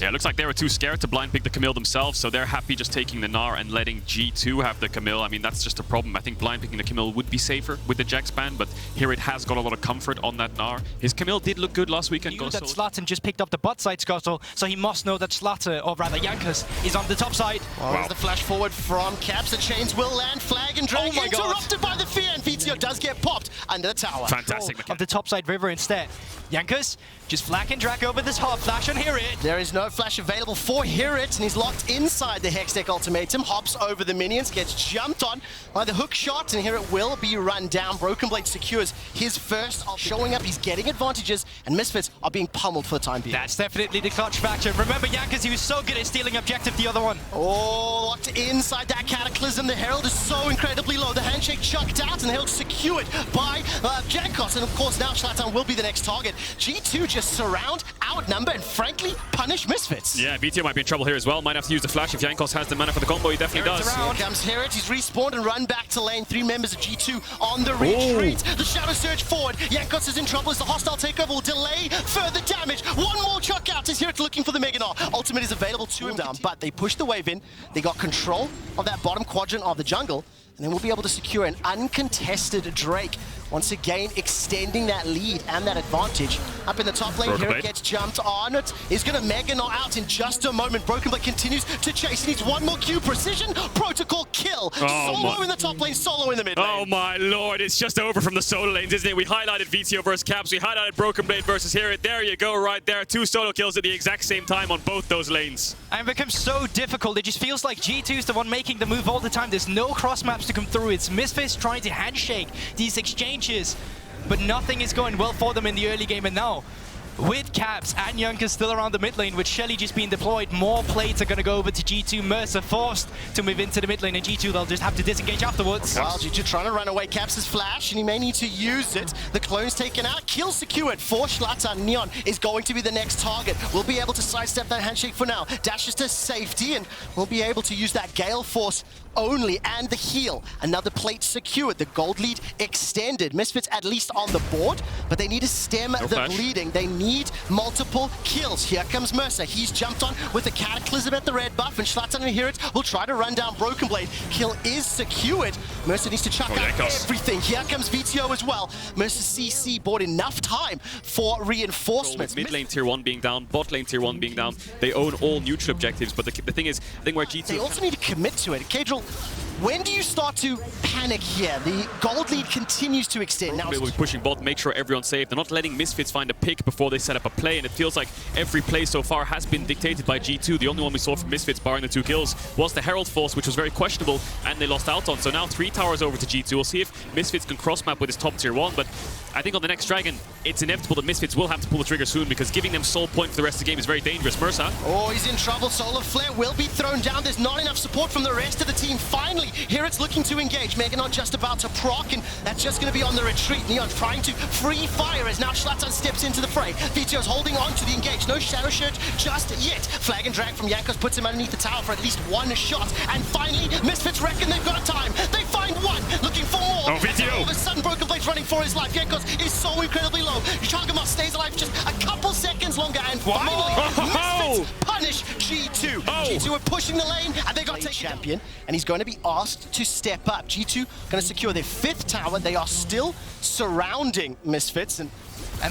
Yeah, it looks like they were too scared to blind pick the Camille themselves, so they're happy just taking the Gnar and letting G2 have the Camille. I mean, that's just a problem. I think blind picking the Camille would be safer with the Jax ban, but here it has got a lot of comfort on that Gnar. His Camille did look good last weekend. Knew that Zlatan just picked up the bot side, Scottle, so he must know that Zlatan, or rather Jankos, is on the top side. Well, there's the flash forward from Caps. The chains will land. Flag and drag interrupted by the fear, and VTO does get popped under the tower. Fantastic. Of the top side river instead. Jankos just flack and drag over this hop. Flash on Hirit. There is no flash available for Hirit, and he's locked inside the Hextech ultimatum. Hops over the minions, gets jumped on by the hook shot, and Hirit will be run down. Broken Blade secures his first. Showing up, he's getting advantages, and Misfits are being pummeled for the time being. That's definitely the clutch factor. Remember Jankos, he was so good at stealing objective the other one. Oh, locked inside that Cataclysm. The Herald is so incredibly low. The handshake chucked out, and the Herald secured by Jankos. And of course, now Zlatan will be the next target. G2 just surround, outnumber, and frankly, punish Misfits. Yeah, BTO might be in trouble here as well. Might have to use the flash if Jankos has the mana for the combo. He definitely does. Here comes Hirit. He's respawned and run back to lane. 3 members of G2 on the retreat. The Shadow Surge forward. Jankos is in trouble as the hostile takeover will delay further damage. One more chuck out as Hirit looking for the Mega Gnar. Ultimate is available to him down, but they push the wave in. They got control of that bottom quadrant of the jungle, and then we'll be able to secure an uncontested Drake. Once again, extending that lead and that advantage. Up in the top lane, Hirit gets jumped on. He's going to Mega Gnar out in just a moment. Broken Blade continues to chase. He needs one more Q. Precision Protocol kill. Solo in the top lane, solo in the mid lane. Oh my lord, it's just over from the solo lanes, isn't it? We highlighted VTO versus Caps. We highlighted Broken Blade versus Hirit. There you go, right there. 2 solo kills at the exact same time on both those lanes. And it becomes so difficult. It just feels like G2 is the one making the move all the time. There's no cross maps to come through. It's Misfits trying to handshake these exchanges, but nothing is going well for them in the early game. And now, with Caps and Jankos still around the mid lane, with Shelly just being deployed, more plates are going to go over to G2. Mercer forced to move into the mid lane, and G2, they'll just have to disengage afterwards. Well, G2 trying to run away. Caps' flash, and he may need to use it. The clone's taken out. Kill secured for Zlatan. Neon is going to be the next target. We'll be able to sidestep that handshake for now. Dashes to safety, and we'll be able to use that Gale Force only, and the heal. Another plate secured. The gold lead extended. Misfits at least on the board, but they need to stem the bleeding. They need multiple kills. Here comes Mercer. He's jumped on with the Cataclysm at the red buff, and Zlatan and Hirit will try to run down Broken Blade. Kill is secured. Mercer needs to chuck out everything. Here comes VTO as well. Mercer CC bought enough time for reinforcements. Mid lane tier 1 being down, bot lane tier 1 being down. They own all neutral objectives, but the thing is, I think where G2... They also need to commit to it. Kadril, when do you start to panic here? The gold lead continues to extend. Now we'll be pushing bot, make sure everyone's safe. They're not letting Misfits find a pick before they set up a play, and it feels like every play so far has been dictated by G2. The only one we saw from Misfits, barring the 2 kills, was the Herald Force, which was very questionable, and they lost out on. So now 3 towers over to G2. We'll see if Misfits can cross-map with his top tier 1, but I think on the next Dragon, it's inevitable that Misfits will have to pull the trigger soon, because giving them soul point for the rest of the game is very dangerous. Mercer. Oh, he's in trouble. Solar Flare will be thrown down. There's not enough support from the rest of the team. Finally, Hirit's looking to engage. Mega Gnar just about to proc, and that's just going to be on the retreat. Neon trying to free fire as now Zlatan steps into the fray. VTO's holding on to the engage. No Shadow Surge just yet. Flag and drag from Jankos puts him underneath the tower for at least 1 shot. And finally, Misfits reckon they've got time. They find 1, looking for more. Oh, VTO! All of a sudden, Broken Blade's running for his life. Jankos is so incredibly low. Chagamar stays alive just a couple seconds longer, and finally, Misfits punish G2. G2 are pushing the lane, and they got taken champion, and he's going to be asked to step up. G2 going to secure their 5th tower. They are still surrounding Misfits, and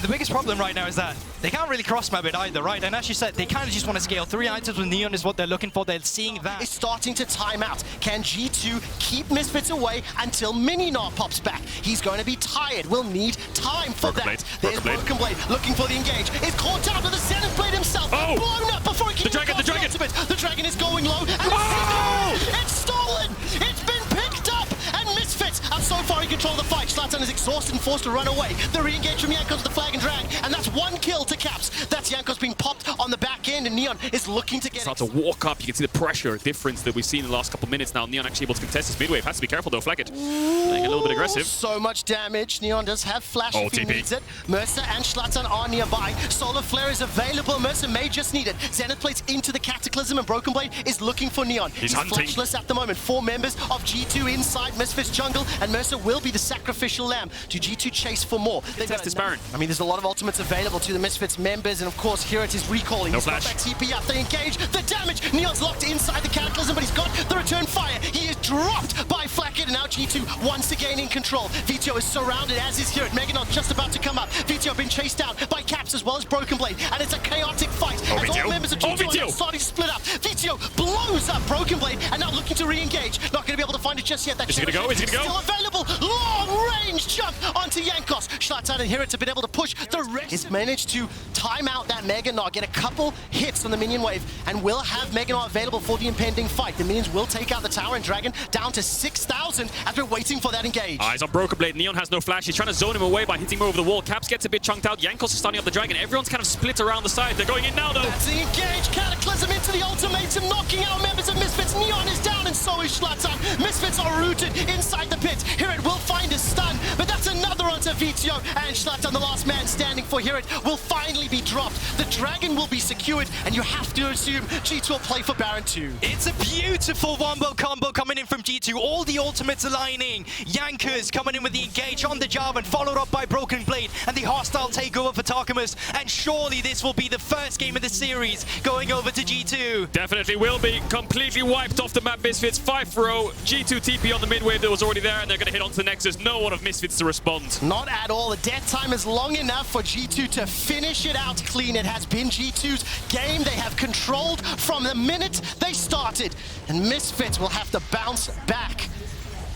the biggest problem right now is that they can't really cross-map it either, right? And as you said, they kind of just want to scale 3 items with Neon is what they're looking for. They're seeing that. It's starting to time out. Can G2 keep Misfits away until Mini Gnar pops back? He's going to be tired. We'll need time for that. There's Broken Blade looking for the engage. It's caught out with the Zenith Blade himself. Blown up before he can the dragon. The dragon is going low, and it's stolen. It's been picked up, and Misfits are so far in control of the fight. Zlatan is exhausted and forced to run away. The re-engage from Jankos with the flag and drag, and that's 1 kill to Caps. That's Jankos being popped on the back end, and Neon is looking to get Start to walk up. You can see the pressure difference that we've seen in the last couple minutes now. Neon actually able to contest this mid-wave. Has to be careful though, Flakked. Playing a little bit aggressive. So much damage. Neon does have flash if he needs it. Mercer and Zlatan are nearby. Solar Flare is available. Mercer may just need it. Zenith plates into the Cataclysm, and Broken Blade is looking for Neon. He's hunting. flashless at the moment. 4 members of G2 inside Misfits jungle, and Mercer will be the sacrificial lamb. Do G2 chase for more? They've got this Baron. I mean, there's a lot of ultimates available to the Misfits members, and of course, here it is recalling. No He's got flash. that TP up, they engage, the damage! Neon's locked inside the Cataclysm, but he's got the return fire. He is dropped by Flakked, and now G2 once again in control. Vito is surrounded, as is here. Meganot just about to come up. Vito been chased down by Caps as well as Broken Blade, and it's a chaotic fight as all members of G2 are starting to split up. Vito blows up Broken Blade, and now looking to re-engage. Not going to be able to find it just yet. That Is he gonna go? Is he gonna go? Still available. Long-range jump onto Jankos. Zlatan and Hirit have been able to push the rest. He's managed to time out that Meganot, get a couple hits on the minion wave, and will have Meganot available for the impending fight. The minions will take out the tower and Dragon down to 6,000 as we're waiting for that engage. Eyes on Broken Blade. Neon has no flash. He's trying to zone him away by hitting him over the wall. Caps gets a bit chunked out. Jankos is starting up the Dragon. Everyone's kind of split around the side. They're going in now, though. That's the engage. Cataclysm into the ultimatum, knocking out members of Misfits. Neon is down, and so is Zlatan. Misfits are rooted inside the pit. Hirit will find a stun, but that's another onto Vito. And Zlatan, the last man standing for Hirit, will finally be dropped. The Dragon will be secured, and you have to assume G2 will play for Baron 2. It's a beautiful wombo combo coming in from G2. All the ultimates aligning. Yankers coming in with the engage on the Jarvan, followed up by Broken Blade and the hostile takeover for Tarkamus. And surely this will be the first game of the series going over to G2. Definitely will be. Completely wiped off the map, Misfits. 5-0. G2 TP on the mid wave that was already there, and they're going to hit onto the Nexus. No one of Misfits to respond. Not at all. The death time is long enough for G2 to finish it out clean. It has been G2's game. They have controlled from the minute they started, and Misfits will have to bounce back.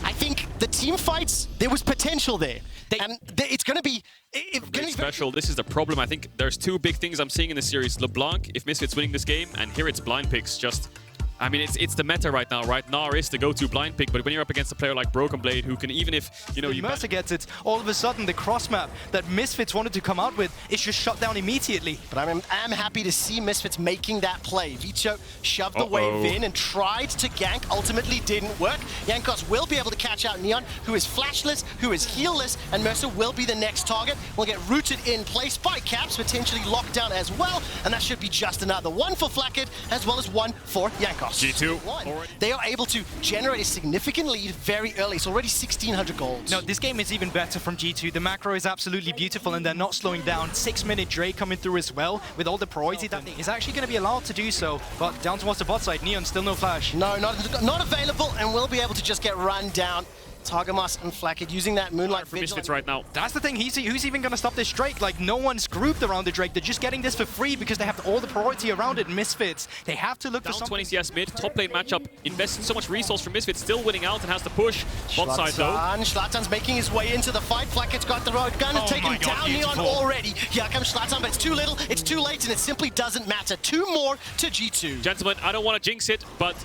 I think the team fights, there was potential there. It's going to be... Very special. This is the problem. I think there's two big things I'm seeing in this series. LeBlanc, if Misfits winning this game, and here it's blind picks. Just, I mean, it's the meta right now, right? Gnar is the go-to blind pick, but when you're up against a player like Broken Blade, who can, even if, you know, Mercer gets it, all of a sudden the cross map that Misfits wanted to come out with is just shut down immediately. But I'm happy to see Misfits making that play. Vito shoved the wave in and tried to gank, ultimately didn't work. Jankos will be able to catch out Neon, who is flashless, who is healless, and Mercer will be the next target. Will get rooted in place by Caps, potentially locked down as well, and that should be just another one for Flakked, as well as one for Jankos. G2. They are able to generate a significant lead very early. It's already 1,600 gold. No, this game is even better from G2. The macro is absolutely beautiful, and they're not slowing down. 6-minute Drake coming through as well, with all the priority that is actually going to be allowed to do so. But down towards the bot side, Neon still no flash. No, not available, and will be able to just get run down. Targamas and Flakked using that Moonlight for Misfits right now. That's the thing, who's even going to stop this Drake? Like, no one's grouped around the Drake. They're just getting this for free because they have all the priority around it. Misfits, they have to look for something. 20 CS mid, top lane matchup, investing so much resource from Misfits, still winning out and has to push. Bot side though. Zlatan's making his way into the fight. Flakked's got the road gun and taken down Neon already. Here comes Zlatan, but it's too little, it's too late, and it simply doesn't matter. 2 more to G2. Gentlemen, I don't want to jinx it, but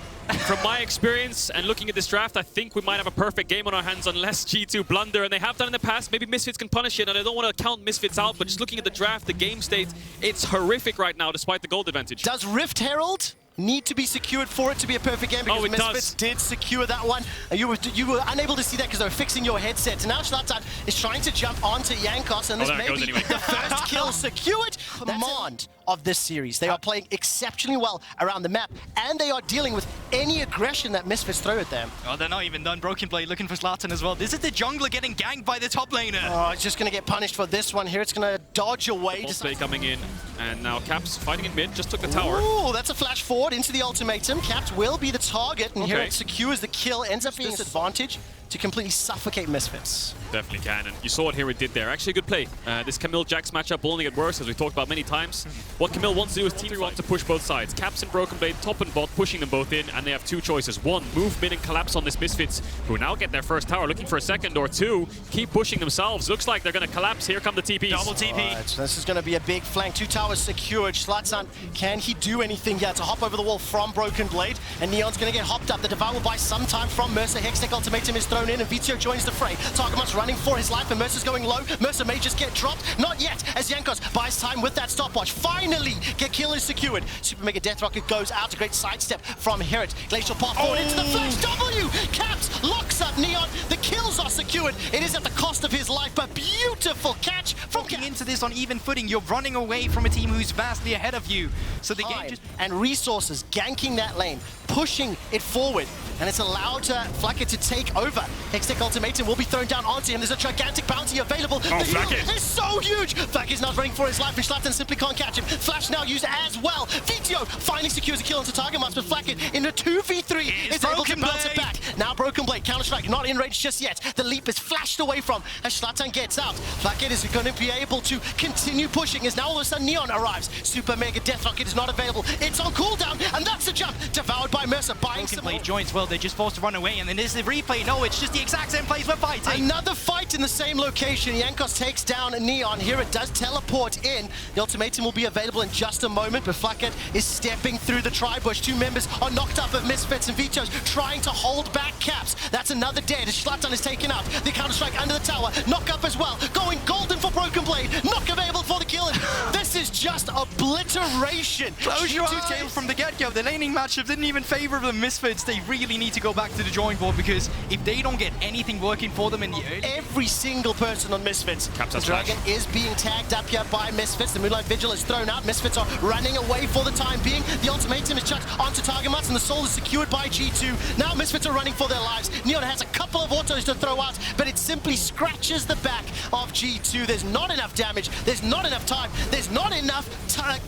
from my experience and looking at this draft, I think we might have a perfect game on our hands unless G2 blunder, and they have done in the past. Maybe Misfits can punish it, and I don't want to count Misfits out, but just looking at the draft, the game state, it's horrific right now despite the gold advantage. Does Rift Herald need to be secured for it to be a perfect game? Because Misfits did secure that one. You were unable to see that because they were fixing your headset. And now Zlatan is trying to jump onto Jankos, and this may be the first kill secured. Command of this series. They are playing exceptionally well around the map, and they are dealing with any aggression that Misfits throw at them. Oh, they're not even done. Broken Blade looking for Zlatan as well. This is the jungler getting ganked by the top laner. Oh, it's just going to get punished for this one here. It's going to dodge away. Play coming in, and now Caps fighting in mid, just took the tower. Ooh, that's a flash forward into the ultimatum. Caps will be the target, and here it secures the kill. Ends up being a disadvantage to completely suffocate Misfits. Definitely can, and you saw what here it did there. Actually a good play. This Camille-Jax matchup will only get worse, as we talked about many times. What Camille wants to do is team want to push both sides. Caps and Broken Blade, top and bot, pushing them both in, and they have 2 choices. 1, move mid and collapse on this Misfits, who now get their first tower, looking for a second, or 2, keep pushing themselves. Looks like they're going to collapse. Here come the TPs. Double TP. Right, so this is going to be a big flank. 2 towers secured. Zlatan, can he do anything here to hop over the wall from Broken Blade? And Neon's going to get hopped up. The Devour will buy some time from Mercer. Hextech ultimatum is thrown in, and Vito joins the fray. Targamas running for his life, and Mercer's going low. Mercer may just get dropped. Not yet, as Jankos buys time with that stopwatch. Finally, get kill is secured. Super Mega Death Rocket goes out. A great sidestep from Hirit. Glacial Path forward into the flash W! Caps locks up Neon. The kills are secured. It is at the cost of his life, but beautiful catch from Caps. Into this on even footing, you're running away from a team who's vastly ahead of you. So the game just... And resources ganking that lane, pushing it forward. and it's allowed Flakked to take over. Hextech Ultimatum will be thrown down onto him. There's a gigantic bounty available. The heal is so huge. Flakked is now running for his life, and Schlatten simply can't catch him. Flash now used as well. Vito finally secures a kill onto Target Mask, but Flakked in a 2v3 is able to bounce it back. Now Broken Blade, Counter-Strike, not in range just yet. The leap is flashed away from as Schlatten gets out. Flakked is going to be able to continue pushing as now all of a sudden Neon arrives. Super Mega Death Rocket is not available. It's on cooldown, and that's the jump. Devoured by Mercer, buying some Broken Blade joins well. They're just forced to run away, and then there's the replay. No, it's just the exact same place we're fighting. Another fight in the same location. Jankos takes down Neon. Here it does teleport in. The ultimatum will be available in just a moment, but Flakked is stepping through the tri-bush. Two members are knocked up of Misfits, and Vito's trying to hold back Caps. That's another dead. Schlatten is taken out. The Counter-Strike under the tower. Knock up as well. Going golden for Broken Blade. Knock available for the kill. This is just obliteration. Close your eyes. From the get-go, the laning matchup didn't even favor the Misfits. They really need to go back to the drawing board, because if they don't get anything working for them in the early... Every single person on Misfits. Caps the Dragon is being tagged up here by Misfits. The Moonlight Vigil is thrown out. Misfits are running away for the time being. The ultimatum is chucked onto Target Mask, and the soul is secured by G2. Now Misfits are running for their lives. Neon has a couple of autos to throw out, but it simply scratches the back of G2. There's not enough damage. There's not enough time. There's not enough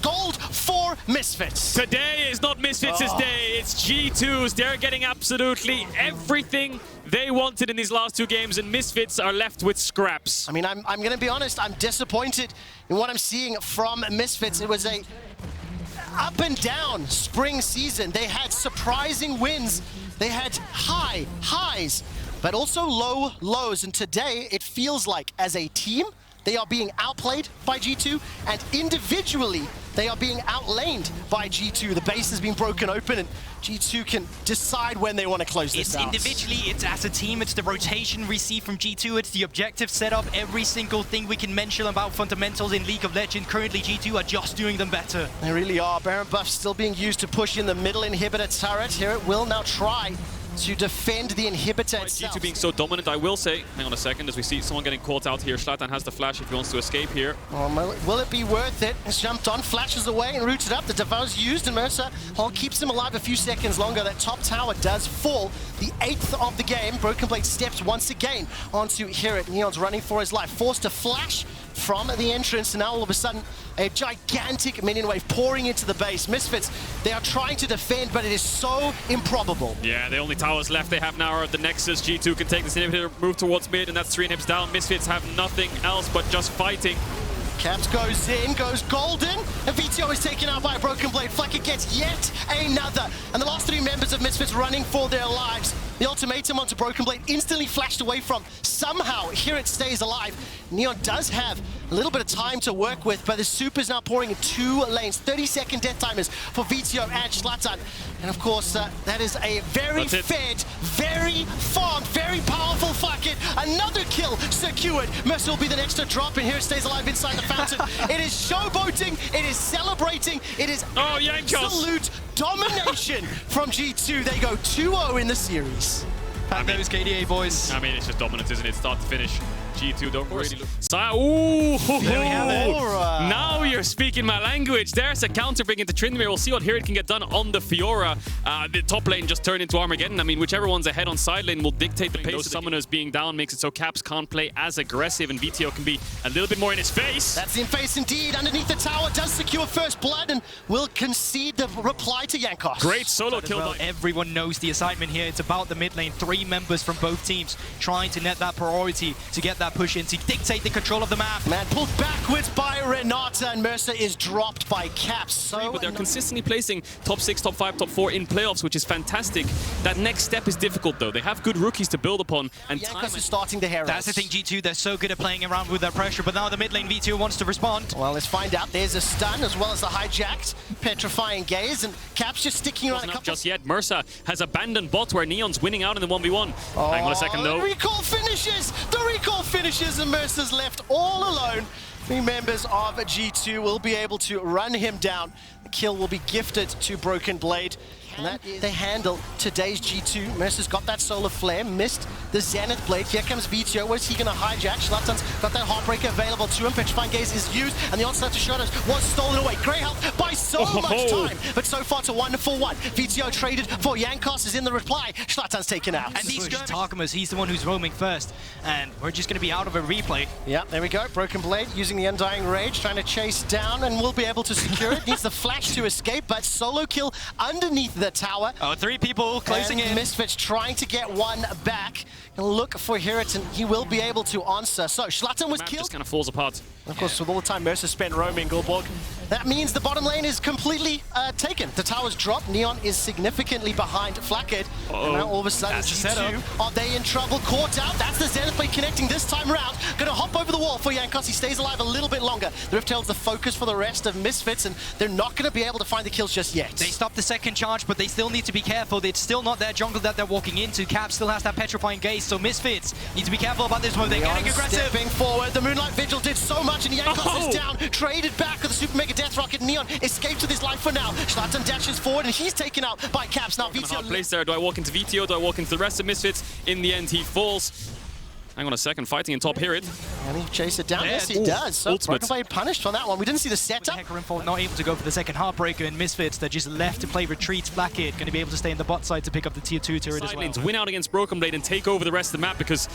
gold for Misfits. Today is not Misfits' day. It's G2's. They're getting absolutely everything they wanted in these last two games, and Misfits are left with scraps. I mean, I'm going to be honest. I'm disappointed in what I'm seeing from Misfits. It was a up and down spring season. They had surprising wins. They had highs, but also low lows. And today, it feels like as a team, they are being outplayed by G2, and individually, they are being outlaned by G2. The base has been broken open, and G2 can decide when they want to close this out. Individually, it's as a team, it's the rotation we see from G2, it's the objective setup, every single thing we can mention about fundamentals in League of Legends. Currently, G2 are just doing them better. They really are. Baron buff still being used to push in the middle inhibitor turret. Here it will now try to defend the inhibitor itself. G2 being so dominant, I will say, hang on a second, as we see someone getting caught out here. Schlatten has the flash if he wants to escape here. Will it be worth it? He's jumped on, flashes away and rooted up. The Devour's used, and Mercer keeps him alive a few seconds longer. That top tower does fall. The 8th of the game. Broken Blade steps once again onto Hirit. Neon's running for his life, forced to flash from the entrance, and now all of a sudden a gigantic minion wave pouring into the base. Misfits, they are trying to defend, but it is so improbable. Yeah, the only towers left they have now are the Nexus. G2 can take this inhibitor, move towards mid, and that's 3 inhibs down. Misfits have nothing else but just fighting. Caps goes in, goes golden, and Vito is taken out by a Broken Blade. Flakked gets yet another, and the last 3 members of Misfits running for their lives. The ultimatum onto Broken Blade instantly flashed away from. Somehow, here it stays alive. Neon does have a little bit of time to work with, but the Super's now pouring in 2 lanes. 30-second death timers for Vito and Schlatten. And of course, that is a very fed, very farmed, very powerful Flakked. Another kill secured. Mercer will be the next to drop, and here it stays alive inside the fountain. It is showboating, it is celebrating, it is absolute domination from G2. They go 2-0 in the series. Those KDA boys. I mean, it's just dominant, isn't it? Start to finish. G2 don't really look... Ooh! There we have it. Now you're speaking my language. There's a counter bring into Tryndamere. We'll see what Hirit can get done on the Fiora. The top lane just turned into Armageddon. I mean, whichever one's ahead on side lane will dictate the pace. Those summoners being down makes it so Caps can't play as aggressive, and VTO can be a little bit more in his face. That's in face indeed. Underneath the tower, does secure first blood and will concede the reply to Jankos. Great solo kill. Well, everyone knows the assignment here. It's about the mid lane. 3 members from both teams trying to net that priority to get that push in, to dictate the control of the map. Man, pulled backwards by Renata, and Mercer is dropped by Caps. But they're consistently placing top 6, top 5, top 4 in playoffs, which is fantastic. That next step is difficult, though. They have good rookies to build upon, and Jankos is starting the Heralds. That's the thing, G2, they're so good at playing around with that pressure, but now the mid lane V2 wants to respond. Well, let's find out. There's a stun as well as the hijacked petrifying gaze, and Caps just sticking around a couple. Just yet, Mercer has abandoned bot where Neon's winning out in the 1v1. Hang on a second, though. The recall finishes, and Mercer's left all alone. 3 members of G2 will be able to run him down. The kill will be gifted to Broken Blade. And that they handle today's G2. Mercer's got that Solar Flare, missed the Zenith Blade. Here comes Vito. What is he going to hijack? Schlattan's got that Heartbreaker available to him. Petrifying Gaze is used, and the onslaught to Shadows was stolen away. Grey health by so much time, but so far to 1-for-1. Vito traded for Jankos is in the reply. Schlattan's taken out. And these Tarkamas, he's the one who's roaming first, and we're just going to be out of a replay. Yeah, there we go. Broken Blade using the Undying Rage, trying to chase down, and will be able to secure it. Needs the flash to escape, but solo kill underneath the tower. Oh, 3 people closing in. Misfits trying to get one back. And look for Hiritan. He will be able to answer. So Schlattan was Map killed. just kind of falls apart. Of course, with all the time Mercer spent roaming Gulborg, that means the bottom lane is completely taken. The towers drop. Neon is significantly behind Flakked. And now all of a sudden, G2, are they in trouble? Caught out. That's the Zenith Blade connecting this time round. Gonna hop over the wall for Jankos. He stays alive a little bit longer. The Rift Herald's the focus for the rest of Misfits, and they're not gonna be able to find the kills just yet. They stopped the second charge, but they still need to be careful. It's still not their jungle that they're walking into. Cap still has that Petrifying Gaze, so Misfits need to be careful about this one. They're getting aggressive. Stepping forward, the Moonlight Vigil did so much, and Jankos is down. Traded back with the Super Mega Death Rocket. Neon escapes with his life for now. Schlattan dashes forward, and he's taken out by Caps. Now Vito. Hard place there. Do I walk into Vito? Do I walk into the rest of Misfits? In the end, he falls. Hang on a second, fighting in top Hirit. And he chase it down? Yeah, Yes, he does. So ultimate. Broken Blade punished on that one. We didn't see the setup. Hecarim not able to go for the second Heartbreaker, and Misfits, they're just left to play retreats. Flakked going to be able to stay in the bot side to pick up the tier 2 turret as well. Win out against Broken Blade and take over the rest of the map because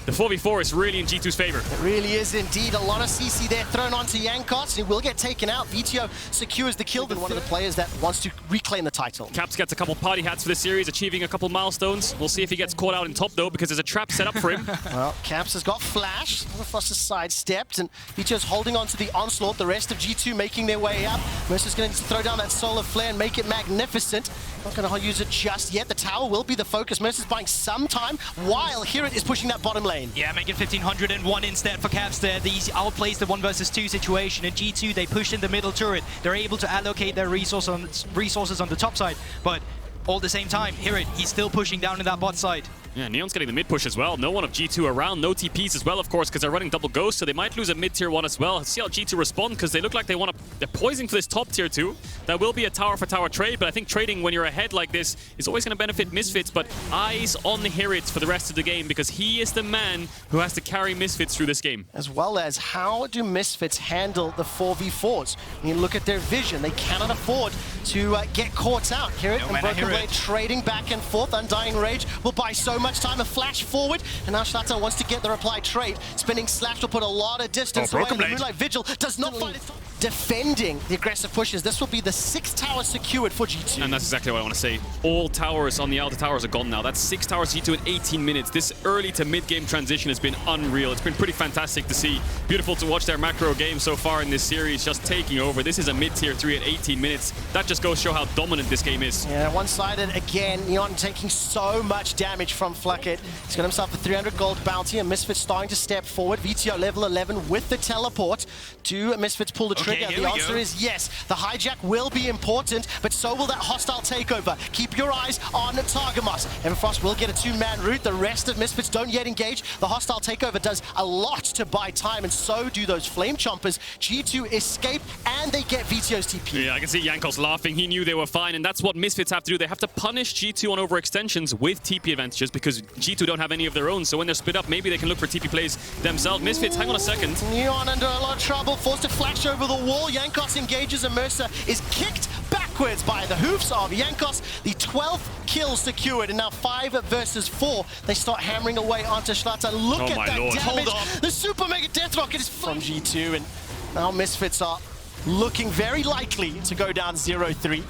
the 4v4 is really in G2's favor. It really is indeed. A lot of CC there thrown onto Jankos. He will get taken out. Vito secures the kill, but one of the players that wants to reclaim the title. Caps gets a couple party hats for this series, achieving a couple milestones. We'll see if he gets caught out in top though, because there's a trap set up for him. Well, Caps has got flash. Frost's side stepped, and Vito's holding on to the onslaught. The rest of G2 making their way up. Mercer's going to throw down that Solar Flare and make it magnificent. Not going to use it just yet. The tower will be the focus. Mercer's buying some time while Hirit is pushing that bottom lane. Yeah, making 1501 instead for Caps there. These outplays the 1 versus 2 situation. And G2, they push in the middle turret. They're able to allocate their resources on the top side. But all the same time, Hirit, he's still pushing down in that bot side. Yeah, Neon's getting the mid push as well. No one of G2 around, no TPs as well, of course, because they're running double ghost, so they might lose a mid tier 1 as well. Let's see how G2 respond, because they look like they're poising for this top tier 2. That will be a tower for tower trade, but I think trading when you're ahead like this is always going to benefit Misfits, but eyes on Hirit for the rest of the game, because he is the man who has to carry Misfits through this game. As well as how do Misfits handle the 4v4s? When you look at their vision, they cannot afford to get caught out. Hirit and Broken Blade trading back and forth. Undying Rage will buy so much time. A flash forward, and now Schlattan wants to get the reply trade. Spinning Slash will put a lot of distance away. The Moonlight Vigil does not find it. Defending the aggressive pushes. This will be the 6th tower secured for G2. And that's exactly what I want to say. All towers on the outer towers are gone now. That's 6 towers G2 in 18 minutes. This early to mid-game transition has been unreal. It's been pretty fantastic to see. Beautiful to watch their macro game so far in this series, just taking over. This is a mid-tier 3 at 18 minutes. That just goes to show how dominant this game is. Yeah, one-sided again. Neon taking so much damage from Flakked. He's got himself a 300 gold bounty, and Misfits starting to step forward. VTO level 11 with the teleport. Do Misfits pull the trigger? The answer is yes. The hijack will be important, but so will that hostile takeover. Keep your eyes on Targamas. Everfrost will get a 2-man route. The rest of Misfits don't yet engage. The hostile takeover does a lot to buy time, and so do those flame chompers. G2 escape, and they get VTO's TP. Yeah, I can see Jankos laughing. He knew they were fine, and that's what Misfits have to do. They have to punish G2 on overextensions with TP advantages, because G2 don't have any of their own, so when they're split up, maybe they can look for TP plays themselves. Misfits, hang on a second. Neon under a lot of trouble, forced to flash over the wall. Jankos engages, and Mercer is kicked backwards by the hoofs of Jankos. The 12th kill secured, and now 5 versus 4. They start hammering away onto Schlattan. Look at that damage. Hold on. The Super Mega Death Rocket is from G2, and now Misfits are looking very likely to go down 0-3.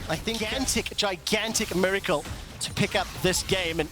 I think gigantic miracle to pick up this game, and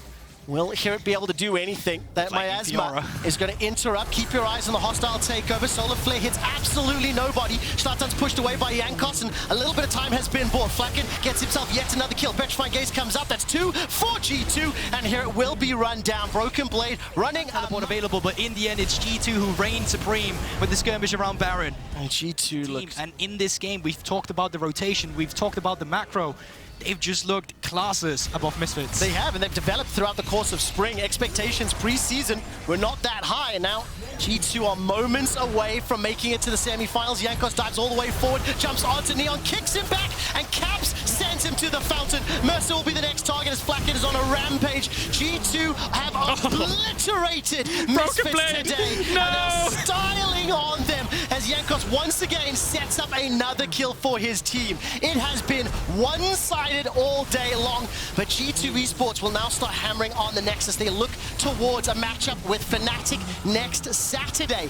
will Hirit be able to do anything? That Miasma is going to interrupt. Keep your eyes on the hostile takeover. Solar Flare hits absolutely nobody. Schlattan's pushed away by Jankos, and a little bit of time has been bought. Flakked gets himself yet another kill. Petrifying Gaze comes up. That's 2 for G2, and Hirit will be run down. Broken Blade running teleport available, but in the end, it's G2 who reign supreme with the skirmish around Baron. And G2 looks... And in this game, we've talked about the rotation. We've talked about the macro. They've just looked classes above Misfits. They have, and they've developed throughout the course of spring. Expectations pre-season were not that high, and now G2 are moments away from making it to the semifinals. Jankos dives all the way forward, jumps onto Neon, kicks him back, and Caps sends him to the fountain. Mercer will be the next target as Flakked is on a rampage. G2 have obliterated Misfits today. No! And they're styling on them as Jankos once again sets up another kill for his team. It has been one-sided all day long, but G2 Esports will now start hammering on the Nexus. They look towards a matchup with Fnatic next Saturday.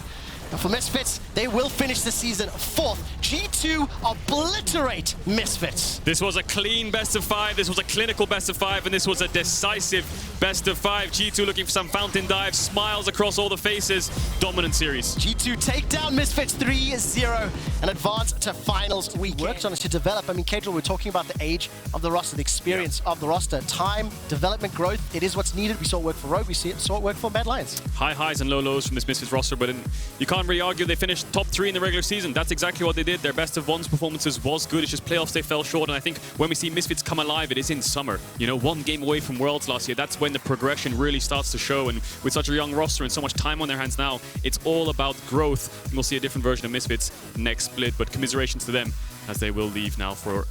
And for Misfits, they will finish the season 4th. G2 obliterate Misfits. This was a clean best of 5, this was a clinical best of 5, and this was a decisive best of 5. G2 looking for some fountain dives, smiles across all the faces. Dominant series. G2 take down Misfits 3-0 and advance to finals weekend. Worked on it to develop. I mean, Kadril, we're talking about the age of the roster, the experience of the roster. Time, development, growth, it is what's needed. We saw it work for Rogue, we saw it work for Mad Lions. High highs and low lows from this Misfits roster, but you can't really argue they finished top 3 in the regular season. That's exactly what they did. Their best of 1's performances was good. It's just playoffs they fell short, and I think when we see Misfits come alive, it is in summer. You know, 1 game away from Worlds last year. That's when the progression really starts to show, and with such a young roster and so much time on their hands now, it's all about growth. And we'll see a different version of Misfits next split, but commiserations to them as they will leave now for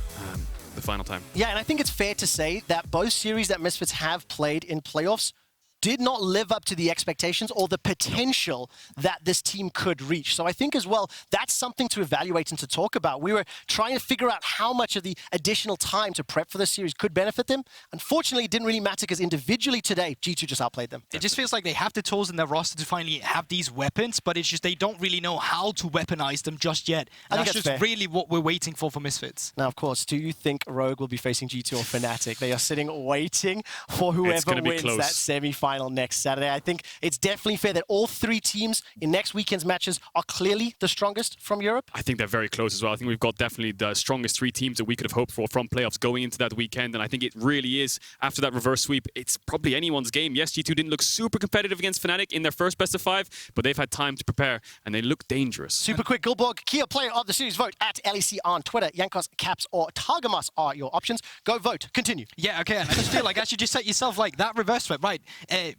the final time. Yeah, and I think it's fair to say that both series that Misfits have played in playoffs did not live up to the expectations or the potential that this team could reach. So I think as well, that's something to evaluate and to talk about. We were trying to figure out how much of the additional time to prep for this series could benefit them. Unfortunately, it didn't really matter because individually today, G2 just outplayed them. It just feels like they have the tools in their roster to finally have these weapons, but it's just they don't really know how to weaponize them just yet. And that's just really what we're waiting for Misfits. Now, of course, do you think Rogue will be facing G2 or Fnatic? They are sitting waiting for whoever wins that semi-final next Saturday. I think it's definitely fair that all 3 teams in next weekend's matches are clearly the strongest from Europe. I think they're very close as well. I think we've got definitely the strongest 3 teams that we could have hoped for from playoffs going into that weekend, and I think it really is. After that reverse sweep, it's probably anyone's game. Yes, G2 didn't look super competitive against Fnatic in their first best of 5, but they've had time to prepare, and they look dangerous. Super quick, Gulborg, Kia player of the series, vote at LEC on Twitter. Jankos, Caps, or Targamas are your options. Go vote. Continue. Yeah, okay, and I just feel like as you just set yourself like that reverse sweep, right?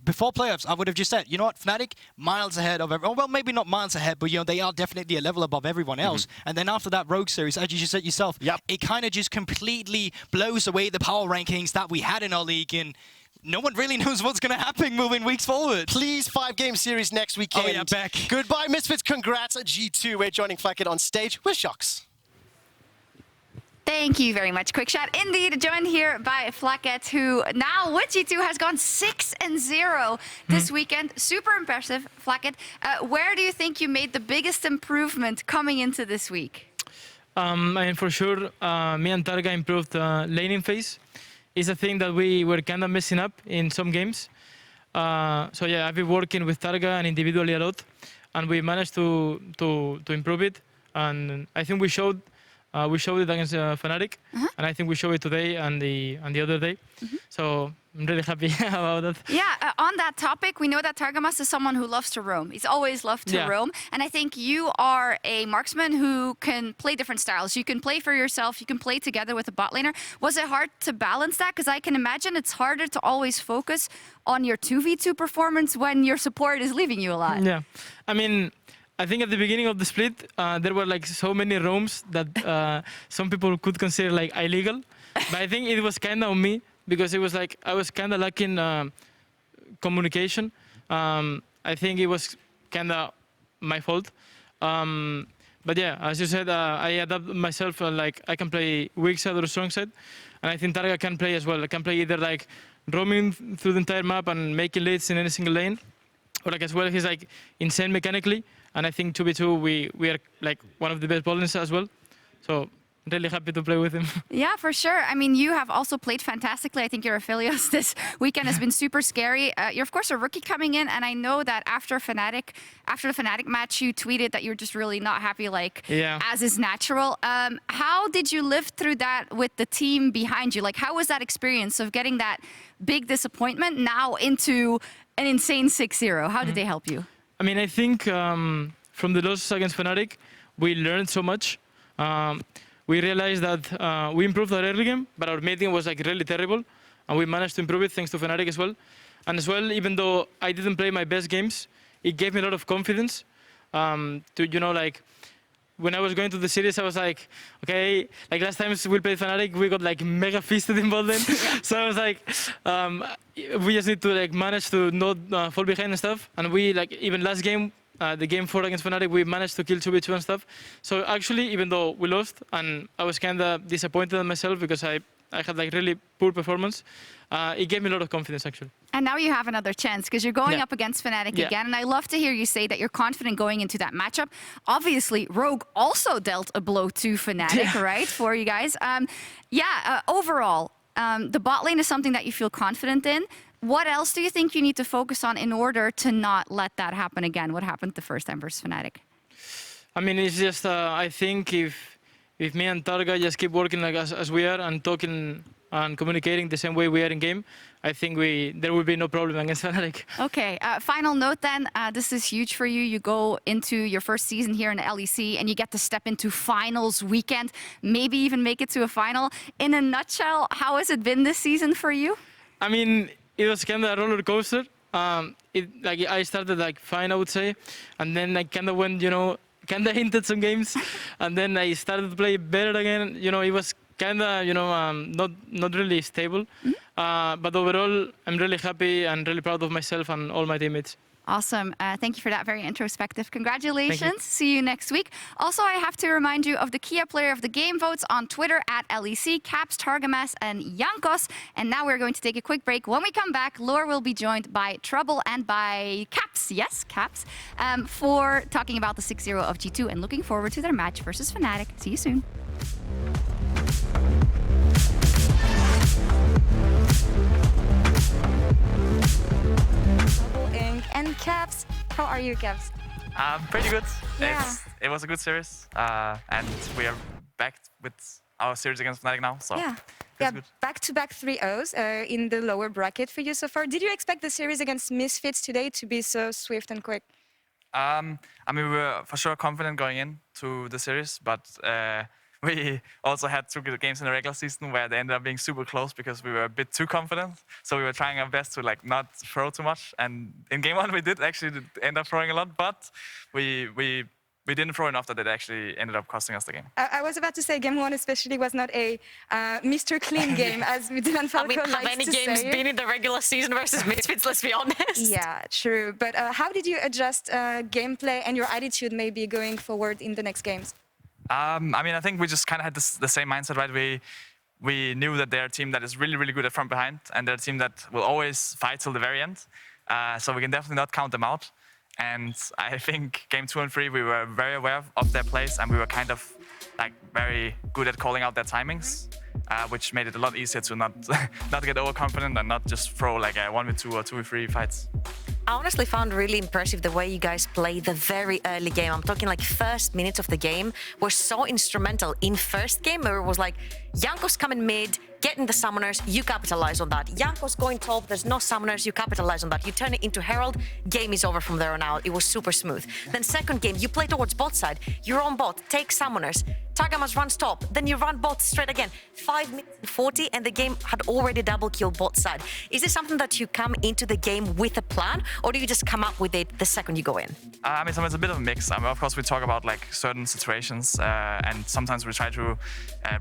Before playoffs, I would have just said, you know what, Fnatic, miles ahead of everyone. Well, maybe not miles ahead, but, you know, they are definitely a level above everyone else. And then after that Rogue series, as you just said yourself, it kind of just completely blows away the power rankings that we had in our league, and no one really knows what's going to happen moving weeks forward. Please, 5-game series next weekend. Oh, yeah, back. Goodbye, Misfits. Congrats at G2. We're joining Flakked on stage with Shocks. Thank you very much. Quick shot indeed, joined here by Flakked, who now with G2 has gone 6-0 this weekend. Super impressive, Flakked. Where do you think you made the biggest improvement coming into this week? And for sure, me and Targa improved laning phase. It's a thing that we were kind of messing up in some games. So yeah, I've been working with Targa and individually a lot, and we managed to improve it. And I think we showed it against Fnatic, and I think we showed it today and the other day. So I'm really happy about that. Yeah, on that topic, we know that Targamas is someone who loves to roam. He's always loved to roam, and I think you are a marksman who can play different styles. You can play for yourself, you can play together with a bot laner. Was it hard to balance that? Because I can imagine it's harder to always focus on your 2v2 performance when your support is leaving you a lot. Yeah, I mean, I think at the beginning of the split, there were like so many roams that some people could consider like illegal. But I think it was kind of on me because it was like I was kind of lacking communication. I think it was kind of my fault. But yeah, as you said, I adapt myself. Like I can play weak side or strong side, and I think Targa can play as well. I can play either like roaming through the entire map and making leads in any single lane, or like as well he's like insane mechanically. And I think 2v2, we are like one of the best bowlers as well. So I'm really happy to play with him. Yeah, for sure. I mean, you have also played fantastically. I think your Aphelios this weekend has been super scary. You're, of course, a rookie coming in. And I know that after the Fnatic match, you tweeted that you're just really not happy, like, as is natural. How did you live through that with the team behind you? Like, how was that experience of getting that big disappointment now into an insane 6-0? How did they help you? I mean, I think from the loss against Fnatic, we learned so much. We realized that we improved our early game, but our mid game was like really terrible, and we managed to improve it thanks to Fnatic as well. And as well, even though I didn't play my best games, it gave me a lot of confidence to, you know, like when I was going to the series, I was like, okay, like last time we played Fnatic, we got like mega feasted in bot lane. So I was like, we just need to like manage to not fall behind and stuff. And we like even last game, the game 4 against Fnatic, we managed to kill 2v2 and stuff. So actually, even though we lost, and I was kind of disappointed in myself because I had like really poor performance, it gave me a lot of confidence actually. And now you have another chance because you're going up against Fnatic again. And I love to hear you say that you're confident going into that matchup. Obviously, Rogue also dealt a blow to Fnatic, right, for you guys. Overall, the bot lane is something that you feel confident in. What else do you think you need to focus on in order to not let that happen again? What happened the first time versus Fnatic? I mean, it's just, I think if me and Targa just keep working like as we are and talking and communicating the same way we are in game, I think there will be no problem against Fnatic. Okay, final note then. This is huge for you. You go into your first season here in the LEC and you get to step into finals weekend, maybe even make it to a final. In a nutshell, how has it been this season for you? I mean, it was kind of a roller coaster. I started like fine, I would say, and then I kind of went, kind of hinted some games, and then I started to play better again. It was kind of, not really stable. But overall, I'm really happy and really proud of myself and all my teammates. Awesome. Thank you for that. Very introspective. Congratulations. See you next week. Also, I have to remind you of the Kia Player of the Game votes on Twitter at LEC, Caps, Targamas, and Jankos. And now we're going to take a quick break. When we come back, Lore will be joined by Trouble and by Caps. Yes, Caps. For talking about the 6-0 of G2 and looking forward to their match versus Fnatic. See you soon. And Caps, how are you, Caps? Pretty good. Yeah. It was a good series, and we are back with our series against Fnatic now. So good. Back-to-back 3-0s in the lower bracket for you so far. Did you expect the series against Misfits today to be so swift and quick? I mean, we were for sure confident going into the series, but we also had 2 good games in the regular season where they ended up being super close because we were a bit too confident. So we were trying our best to like not throw too much. And in game 1, we did actually end up throwing a lot, but we didn't throw enough that it actually ended up costing us the game. I was about to say game 1 especially was not a Mr. Clean game, as Dylan Falco likes to say. Have any games been in the regular season versus Misfits, let's be honest? Yeah, true. But how did you adjust gameplay and your attitude maybe going forward in the next games? I mean, I think we just kind of had the same mindset, right? We knew that they're a team that is really, really good at front behind, and they're a team that will always fight till the very end. So we can definitely not count them out. And I think game 2 and 3, we were very aware of their plays, and we were kind of like very good at calling out their timings, which made it a lot easier to not get overconfident and not just throw like a 1v2 or 2v3 fights. I honestly found really impressive the way you guys played the very early game. I'm talking like first minutes of the game were so instrumental. In first game, where it was like, Jankos coming mid, getting the summoners, you capitalize on that. Jankos going top, there's no summoners, you capitalize on that. You turn it into Herald, game is over from there on out. It was super smooth. Then second game, you play towards bot side, you're on bot, take summoners, Targamas runs top, then you run bot straight again. 5 minutes and 40 and the game had already double killed bot side. Is this something that you come into the game with a plan, or do you just come up with it the second you go in? I mean, so it's a bit of a mix. Of course, we talk about like certain situations, and sometimes we try to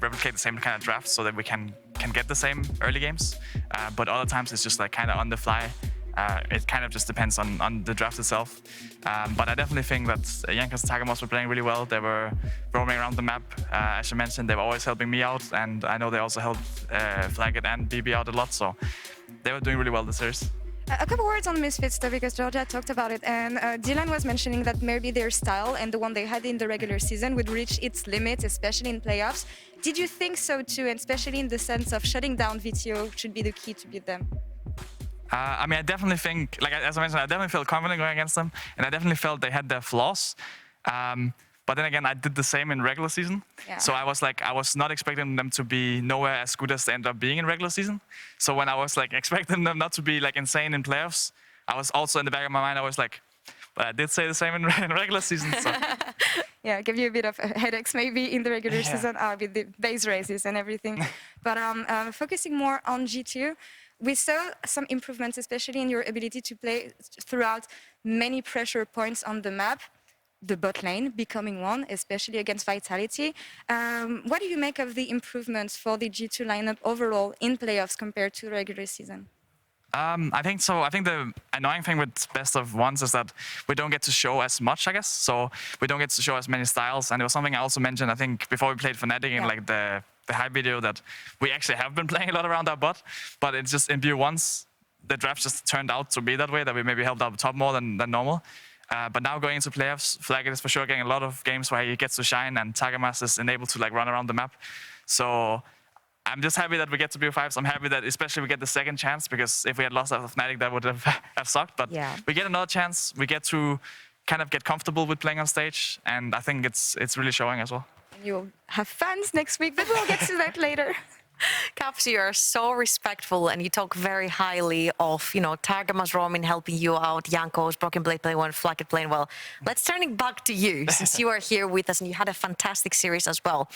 replicate the same kind of draft so that we can get the same early games. But other times it's just like kind of on the fly. It kind of just depends on the draft itself. But I definitely think that Jankos and Targamas were playing really well. They were roaming around the map. As you mentioned, they were always helping me out, and I know they also helped Flakked and BB out a lot. So they were doing really well this series. A couple words on Misfits though, because Georgia talked about it, and Dylan was mentioning that maybe their style and the one they had in the regular season would reach its limits, especially in playoffs. Did you think so too, and especially in the sense of shutting down VTO should be the key to beat them? I mean, I definitely think, like as I mentioned, I definitely felt confident going against them, and I definitely felt they had their flaws. But then again, I did the same in regular season. Yeah. So I was not expecting them to be nowhere as good as they ended up being in regular season. So when I was like expecting them not to be like insane in playoffs, I was also in the back of my mind, I was like, but I did say the same in regular season. So. Yeah, give you a bit of headaches maybe in the regular season with the base races and everything. But focusing more on G2, we saw some improvements, especially in your ability to play throughout many pressure points on the map. the bot lane becoming one, especially against Vitality. What do you make of the improvements for the G2 lineup overall in playoffs compared to regular season? I think so. I think the annoying thing with best of ones is that we don't get to show as much, I guess. So we don't get to show as many styles. And it was something I also mentioned, I think, before we played Fnatic in like the hype video, that we actually have been playing a lot around our bot, but it's just in BO1s, the draft just turned out to be that way, that we maybe helped out top more than normal. But now going into playoffs, Flakked is for sure getting a lot of games where he gets to shine, and Tagamas is enabled to like run around the map. So I'm just happy that we get to BO5s. I'm happy that especially we get the second chance, because if we had lost out of Fnatic, that would have sucked. But we get another chance. We get to kind of get comfortable with playing on stage, and I think it's really showing as well. You'll have fans next week, but we'll get to that later. Caps, you are so respectful and you talk very highly of, you know, Targamas roaming, helping you out, Jankos, Broken Blade playing well, Flakked playing well. Let's turn it back to you, since you are here with us and you had a fantastic series as well.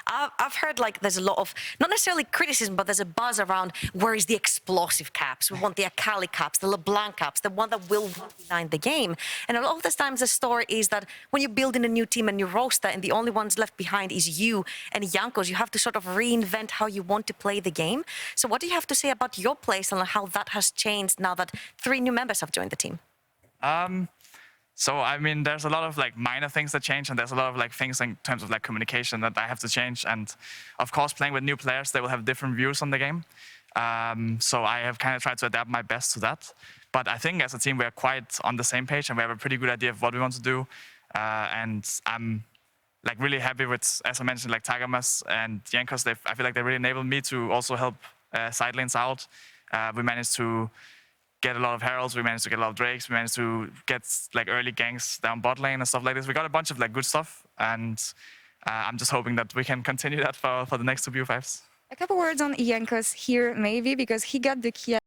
I've heard like there's a lot of, not necessarily criticism, but there's a buzz around where is the explosive Caps? We want the Akali Caps, the LeBlanc Caps, the one that will design the game. And a lot of the times the story is that when you build in a new team, a new roster, and the only ones left behind is you and Jankos, you have to sort of reinvent how you want to play the game. So what do you have to say about your playstyle and how that has changed now that 3 new members have joined the team? So I mean, there's a lot of like minor things that change, and there's a lot of like things in terms of like communication that I have to change. And of course, playing with new players, they will have different views on the game. So I have kind of tried to adapt my best to that. But I think as a team, we're quite on the same page, and we have a pretty good idea of what we want to do. And I'm like really happy with, as I mentioned, like Tagamas and Jankos. I feel like they really enabled me to also help side lanes out. We managed to get a lot of heralds, we managed to get a lot of drakes, we managed to get like early ganks down bot lane and stuff like this. We got a bunch of like good stuff, and I'm just hoping that we can continue that for the next 2 BO5s. A couple words on Jankos here, maybe, because he got the key